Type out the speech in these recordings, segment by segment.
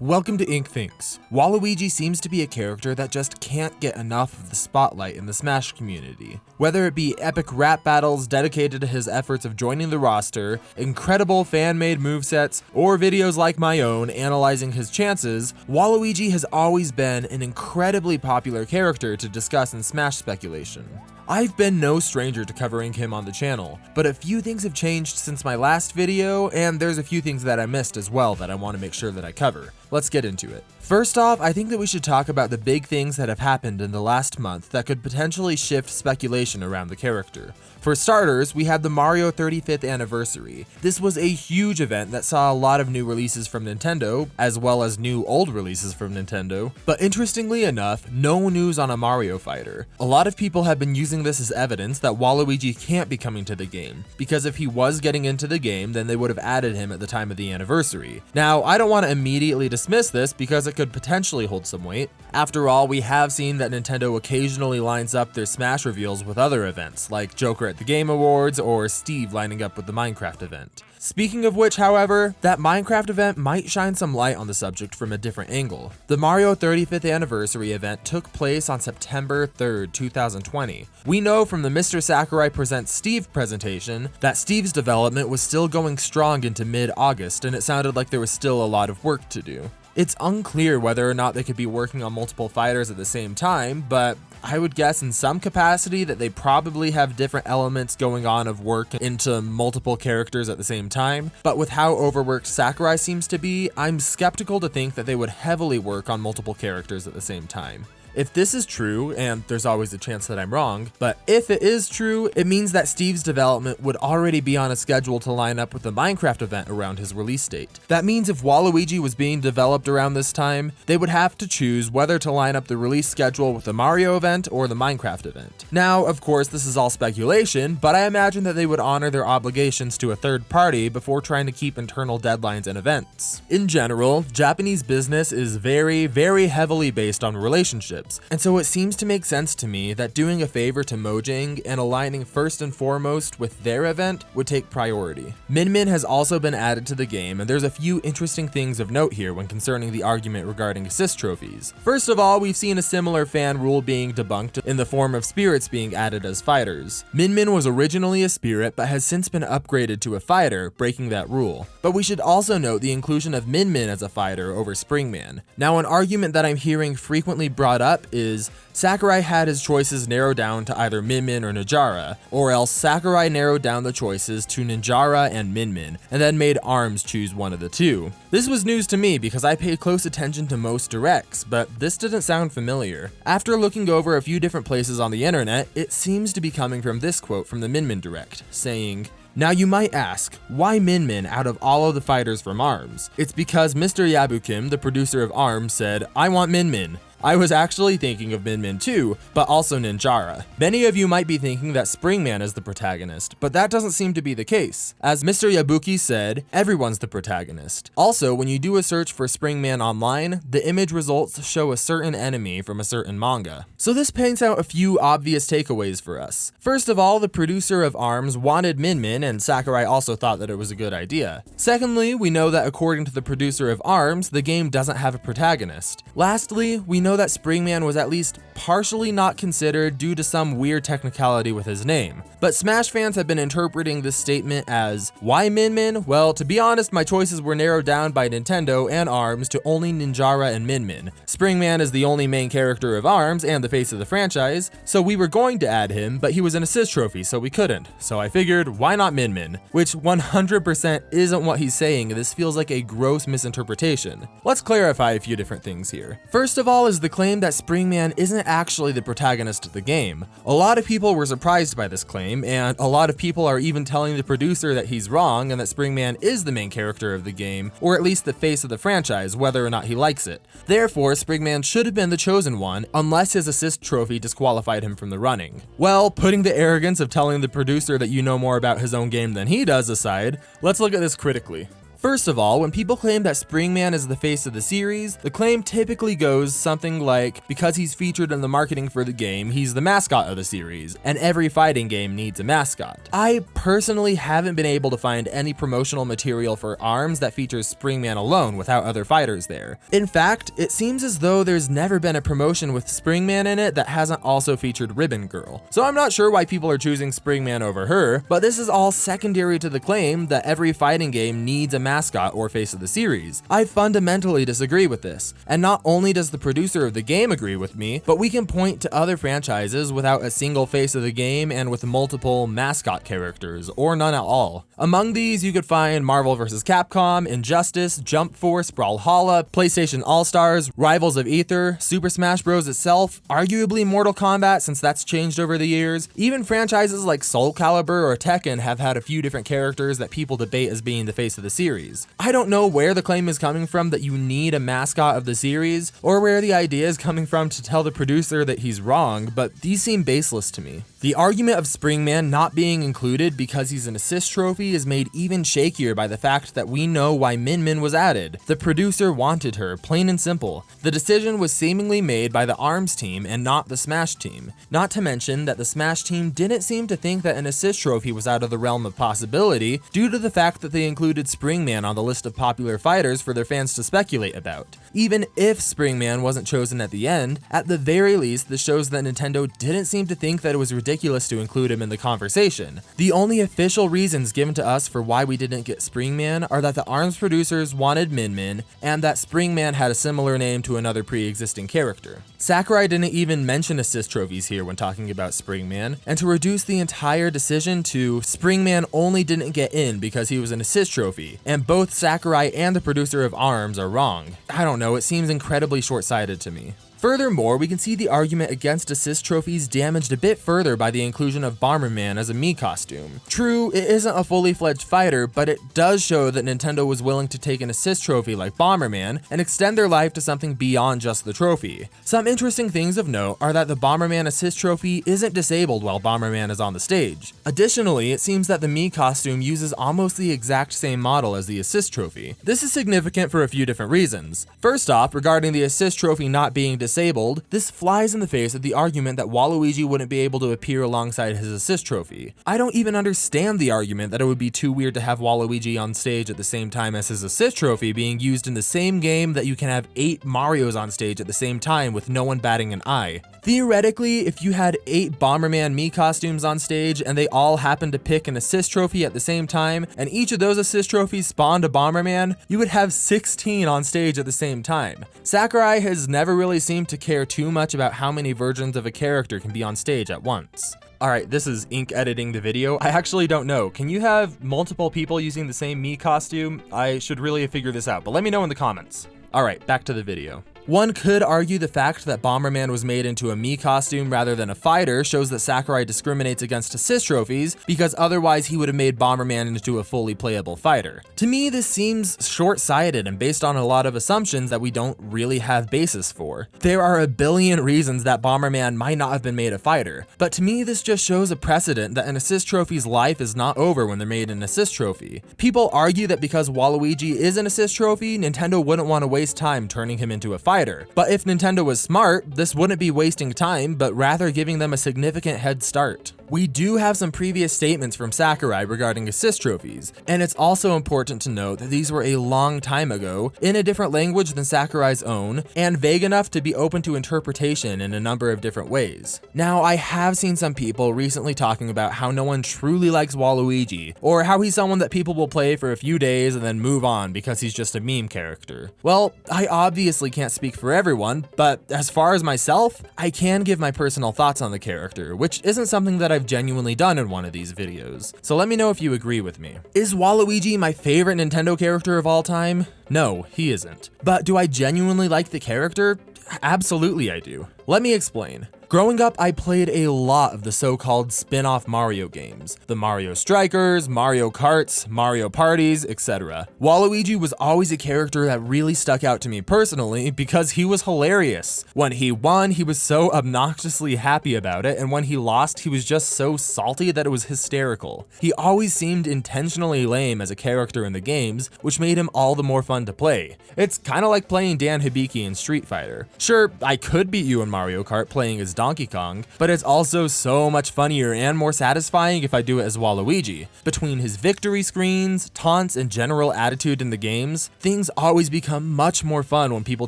Welcome to Ink Thinks. Waluigi seems to be a character that just can't get enough of the spotlight in the Smash community. Whether it be epic rap battles dedicated to his efforts of joining the roster, incredible fan-made movesets, or videos like my own analyzing his chances, Waluigi has always been an incredibly popular character to discuss in Smash speculation. I've been no stranger to covering him on the channel, but a few things have changed since my last video, and there's a few things that I missed as well that I want to make sure that I cover. Let's get into it. First off, I think that we should talk about the big things that have happened in the last month that could potentially shift speculation around the character. For starters, we had the Mario 35th anniversary. This was a huge event that saw a lot of new releases from Nintendo, as well as new old releases from Nintendo. But interestingly enough, no news on a Mario fighter. A lot of people have been using this as evidence that Waluigi can't be coming to the game, because if he was getting into the game, then they would have added him at the time of the anniversary. Now, I don't want to immediately dismiss this because it could potentially hold some weight. After all, we have seen that Nintendo occasionally lines up their Smash reveals with other events, like Joker at the Game Awards or Steve lining up with the Minecraft event. Speaking of which, however, that Minecraft event might shine some light on the subject from a different angle. The Mario 35th anniversary event took place on September 3rd, 2020. We know from the Mr. Sakurai Presents Steve presentation that Steve's development was still going strong into mid-August, and it sounded like there was still a lot of work to do. It's unclear whether or not they could be working on multiple fighters at the same time, but I would guess in some capacity that they probably have different elements going on of work into multiple characters at the same time. But with how overworked Sakurai seems to be, I'm skeptical to think that they would heavily work on multiple characters at the same time. If this is true, and there's always a chance that I'm wrong, but if it is true, it means that Steve's development would already be on a schedule to line up with the Minecraft event around his release date. That means if Waluigi was being developed around this time, they would have to choose whether to line up the release schedule with the Mario event or the Minecraft event. Now, of course, this is all speculation, but I imagine that they would honor their obligations to a third party before trying to keep internal deadlines and events. In general, Japanese business is very, very heavily based on relationships. And so it seems to make sense to me that doing a favor to Mojang and aligning first and foremost with their event would take priority. Min Min has also been added to the game, and there's a few interesting things of note here when concerning the argument regarding assist trophies. First of all, we've seen a similar fan rule being debunked in the form of spirits being added as fighters. Min Min was originally a spirit but has since been upgraded to a fighter, breaking that rule. But we should also note the inclusion of Min Min as a fighter over Springman. Now, an argument that I'm hearing frequently brought up is Sakurai had his choices narrowed down to either Min Min or Najara, or else Sakurai narrowed down the choices to Ninjara and Min Min, and then made ARMS choose one of the two. This was news to me because I paid close attention to most directs, but this didn't sound familiar. After looking over a few different places on the internet, it seems to be coming from this quote from the Min Min direct, saying, "Now you might ask, why Min Min out of all of the fighters from ARMS? It's because Mr. Yabukim, the producer of ARMS, said, 'I want Min Min.' I was actually thinking of Min Min too, but also Ninjara. Many of you might be thinking that Springman is the protagonist, but that doesn't seem to be the case. As Mr. Yabuki said, everyone's the protagonist. Also, when you do a search for Springman online, the image results show a certain enemy from a certain manga. So this paints out a few obvious takeaways for us. First of all, the producer of ARMS wanted Min Min, and Sakurai also thought that it was a good idea. Secondly, we know that according to the producer of ARMS, the game doesn't have a protagonist. Lastly, we know that Springman was at least partially not considered due to some weird technicality with his name. But Smash fans have been interpreting this statement as, why Min Min? Well, to be honest, my choices were narrowed down by Nintendo and ARMS to only Ninjara and Min Min. Springman is the only main character of ARMS and the face of the franchise, so we were going to add him, but he was an assist trophy, so we couldn't. So I figured, why not Min Min? Which 100% isn't what he's saying. This feels like a gross misinterpretation. Let's clarify a few different things here. First of all is the claim that Springman isn't actually the protagonist of the game. A lot of people were surprised by this claim, and a lot of people are even telling the producer that he's wrong and that Springman is the main character of the game, or at least the face of the franchise, whether or not he likes it. Therefore, Springman should have been the chosen one, unless his assist trophy disqualified him from the running. Well, putting the arrogance of telling the producer that you know more about his own game than he does aside, let's look at this critically. First of all, when people claim that Springman is the face of the series, the claim typically goes something like, because he's featured in the marketing for the game, he's the mascot of the series, and every fighting game needs a mascot. I personally haven't been able to find any promotional material for ARMS that features Springman alone without other fighters there. In fact, it seems as though there's never been a promotion with Springman in it that hasn't also featured Ribbon Girl. So I'm not sure why people are choosing Springman over her, but this is all secondary to the claim that every fighting game needs a mascot or face of the series. I fundamentally disagree with this, and not only does the producer of the game agree with me, but we can point to other franchises without a single face of the game and with multiple mascot characters, or none at all. Among these, you could find Marvel vs. Capcom, Injustice, Jump Force, Brawlhalla, PlayStation All-Stars, Rivals of Aether, Super Smash Bros. Itself, arguably Mortal Kombat since that's changed over the years. Even franchises like Soul Calibur or Tekken have had a few different characters that people debate as being the face of the series. I don't know where the claim is coming from that you need a mascot of the series, or where the idea is coming from to tell the producer that he's wrong, but these seem baseless to me. The argument of Springman not being included because he's an assist trophy is made even shakier by the fact that we know why Min Min was added. The producer wanted her, plain and simple. The decision was seemingly made by the ARMS team and not the Smash team. Not to mention that the Smash team didn't seem to think that an assist trophy was out of the realm of possibility due to the fact that they included Springman on the list of popular fighters for their fans to speculate about. Even if Springman wasn't chosen at the end, at the very least this shows that Nintendo didn't seem to think that it was ridiculous to include him in the conversation. The only official reasons given to us for why we didn't get Springman are that the ARMS producers wanted Min Min, and that Springman had a similar name to another pre-existing character. Sakurai didn't even mention assist trophies here when talking about Springman, and to reduce the entire decision to Springman only didn't get in because he was an assist trophy, and both Sakurai and the producer of ARMS are wrong. I don't know, it seems incredibly short-sighted to me. Furthermore, we can see the argument against assist trophies damaged a bit further by the inclusion of Bomberman as a Mii costume. True, it isn't a fully fledged fighter, but it does show that Nintendo was willing to take an assist trophy like Bomberman and extend their life to something beyond just the trophy. Some interesting things of note are that the Bomberman assist trophy isn't disabled while Bomberman is on the stage. Additionally, it seems that the Mii costume uses almost the exact same model as the assist trophy. This is significant for a few different reasons. First off, regarding the assist trophy not being disabled, this flies in the face of the argument that Waluigi wouldn't be able to appear alongside his assist trophy. I don't even understand the argument that it would be too weird to have Waluigi on stage at the same time as his assist trophy being used in the same game that you can have 8 Marios on stage at the same time with no one batting an eye. Theoretically, if you had 8 Bomberman Mii costumes on stage and they all happened to pick an assist trophy at the same time, and each of those assist trophies spawned a Bomberman, you would have 16 on stage at the same time. Sakurai has never really seemed to care too much about how many versions of a character can be on stage at once. Alright, this is Ink editing the video. I actually don't know. Can you have multiple people using the same Mii costume? I should really figure this out, but let me know in the comments. Alright, back to the video. One could argue the fact that Bomberman was made into a Mii costume rather than a fighter shows that Sakurai discriminates against assist trophies, because otherwise he would have made Bomberman into a fully playable fighter. To me, this seems short-sighted and based on a lot of assumptions that we don't really have basis for. There are a billion reasons that Bomberman might not have been made a fighter, but to me this just shows a precedent that an assist trophy's life is not over when they're made an assist trophy. People argue that because Waluigi is an assist trophy, Nintendo wouldn't want to waste time turning him into a fighter. But if Nintendo was smart, this wouldn't be wasting time, but rather giving them a significant head start. We do have some previous statements from Sakurai regarding assist trophies, and it's also important to note that these were a long time ago, in a different language than Sakurai's own, and vague enough to be open to interpretation in a number of different ways. Now, I have seen some people recently talking about how no one truly likes Waluigi, or how he's someone that people will play for a few days and then move on because he's just a meme character. Well, I obviously can't speak for everyone, but as far as myself, I can give my personal thoughts on the character, which isn't something that I've genuinely done in one of these videos. So let me know if you agree with me. Is Waluigi my favorite Nintendo character of all time? No, he isn't. But do I genuinely like the character? Absolutely I do. Let me explain. Growing up, I played a lot of the so-called spin-off Mario games, the Mario Strikers, Mario Karts, Mario Parties, etc. Waluigi was always a character that really stuck out to me personally because he was hilarious. When he won, he was so obnoxiously happy about it, and when he lost, he was just so salty that it was hysterical. He always seemed intentionally lame as a character in the games, which made him all the more fun to play. It's kinda like playing Dan Hibiki in Street Fighter. Sure, I could beat you in Mario Kart playing as Donkey Kong, but it's also so much funnier and more satisfying if I do it as Waluigi. Between his victory screens, taunts, and general attitude in the games, things always become much more fun when people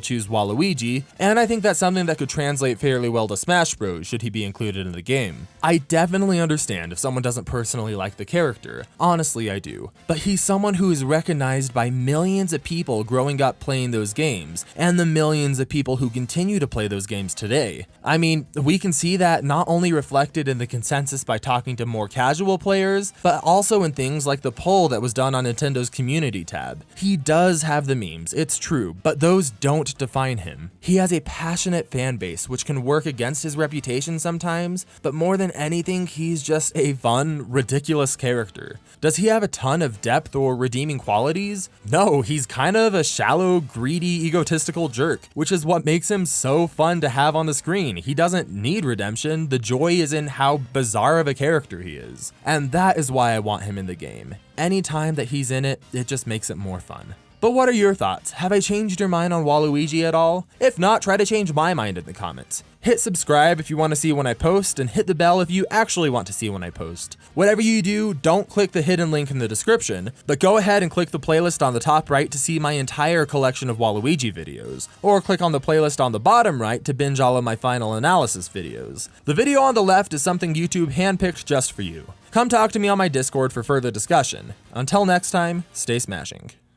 choose Waluigi, and I think that's something that could translate fairly well to Smash Bros. Should he be included in the game. I definitely understand if someone doesn't personally like the character, honestly I do, but he's someone who is recognized by millions of people growing up playing those games, and the millions of people who continue to play those games today. I mean, we can see that not only reflected in the consensus by talking to more casual players, but also in things like the poll that was done on Nintendo's community tab. He does have the memes, it's true, but those don't define him. He has a passionate fan base, which can work against his reputation sometimes, but more than anything, he's just a fun, ridiculous character. Does he have a ton of depth or redeeming qualities? No, he's kind of a shallow, greedy, egotistical jerk, which is what makes him so fun to have on the screen. He doesn't need redemption, the joy is in how bizarre of a character he is. And that is why I want him in the game. Anytime that he's in it, it just makes it more fun. But what are your thoughts? Have I changed your mind on Waluigi at all? If not, try to change my mind in the comments. Hit subscribe if you want to see when I post, and hit the bell if you actually want to see when I post. Whatever you do, don't click the hidden link in the description, but go ahead and click the playlist on the top right to see my entire collection of Waluigi videos, or click on the playlist on the bottom right to binge all of my final analysis videos. The video on the left is something YouTube handpicked just for you. Come talk to me on my Discord for further discussion. Until next time, stay smashing.